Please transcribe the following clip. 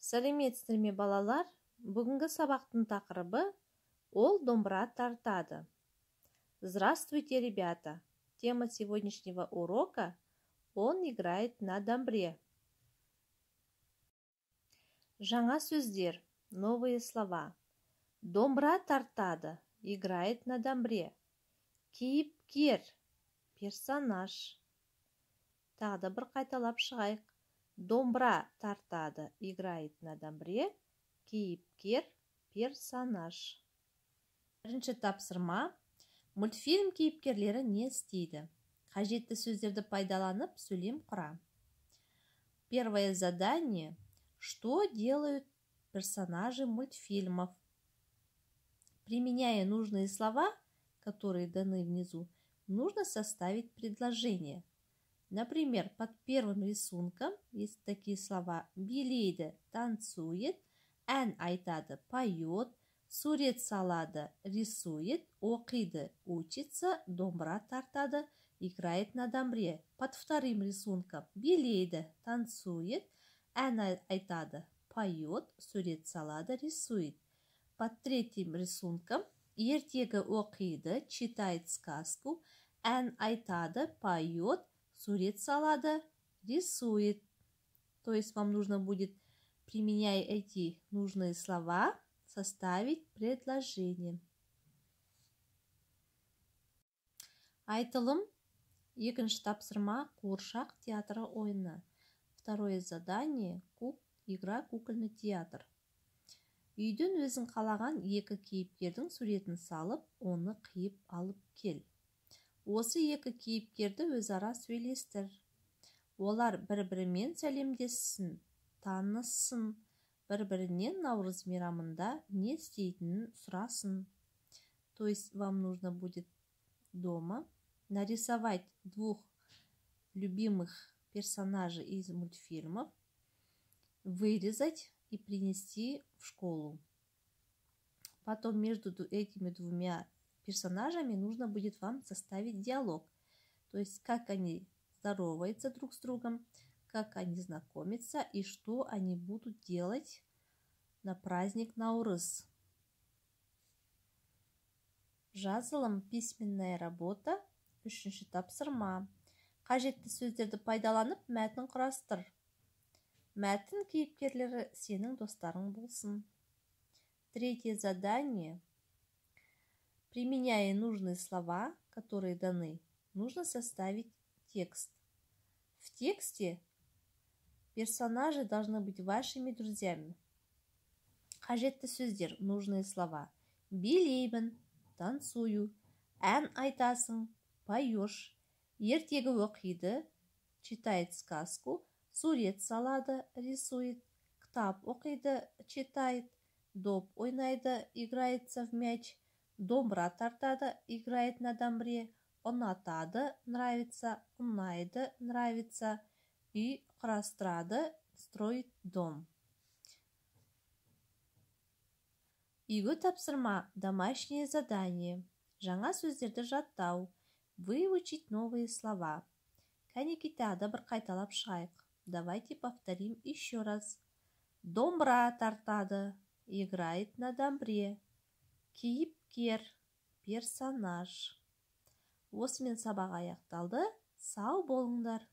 Сәлеметсіздер ме, балалар? Бүгінгі сабақтың тақырыбы «Ол домбыра тартады». Здравствуйте, ребята! Тема сегодняшнего урока «Он играет на домбре». Жаңа сөздер, новые слова. Домбыра тартады, играет на домбре. Кейіпкер, персонаж. Тағы да бір қайталап шығайық. Домбыра тартады, играет на домбре. Кейіпкер, персонаж. Бірінші тапсырма. Мультфильм кейіпкерлері не істейді? Қажетті сөздерді пайдаланып сөйлем құра. Первое задание. Что делают персонажи мультфильмов? Применяя нужные слова, которые даны внизу, нужно составить предложение. Например, под первым рисунком есть такие слова: билейді, танцует, ән айтады, поет, сурет салады, рисует, оқиды, учится, домбыра тартады, играет на домбре. Под вторым рисунком билейді, танцует, ән айтады, поет, сурет салады, рисует. Под третьим рисунком ертегі оқиды, читает сказку, ән айтады, поет, сурет салады, рисует. То есть вам нужно будет, применяя эти нужные слова, составить предложение. Айтылым. Екінші тапсырма қуыршақ театры ойыны. Второе задание. Игра кукольный театр. Үйден өзің қалаған екі кейіпкердің суретін салып, оны қиып алып кел. Осы екі кейіпкерді өзара сөйлестір. Олар бір-бірімен сәлемдессін, таныссын, бір-бірінен Наурыз мейрамында не істейтінін сұрасын. То есть вам нужно будет дома нарисовать двух любимых персонажей из мультфильмов, вырезать и принести в школу. Потом между этими двумя персонажами нужно будет вам составить диалог. То есть как они здороваются друг с другом, как они знакомятся и что они будут делать на праздник Наурыз. Жазылым, письменная работа. Үшінші тапсырма. Қажетті сөздерді пайдаланып, мәтін құрастыр. Мәтін кейіпкерлері сенің достарың болсын. Третье задание. Применяя нужные слова, которые даны, нужно составить текст. В тексте персонажи должны быть вашими друзьями. Қажетті сөздер, нужные слова. Билеймін, танцую, ән айтасың, поешь, ертегі оқиды, читает сказку, сурет салады, рисует, кітап оқиды, читает, доп ойнайды, играется в мяч, домбыра тартады, играет на домбре, ұнатады, нравится, ұнайды, нравится, үй құрастырады, строит дом. Үйге тапсырма, домашнее задание. Жаңа сөздерді жаттау, выучить новые слова. Кәнекей тағы да бір қайталап шығайық. Давайте повторим еще раз. Домбыра тартады, играет на домбре. Кейіпкер, персонаж. Осымен сабақ аяқталды. Сау болыңдар.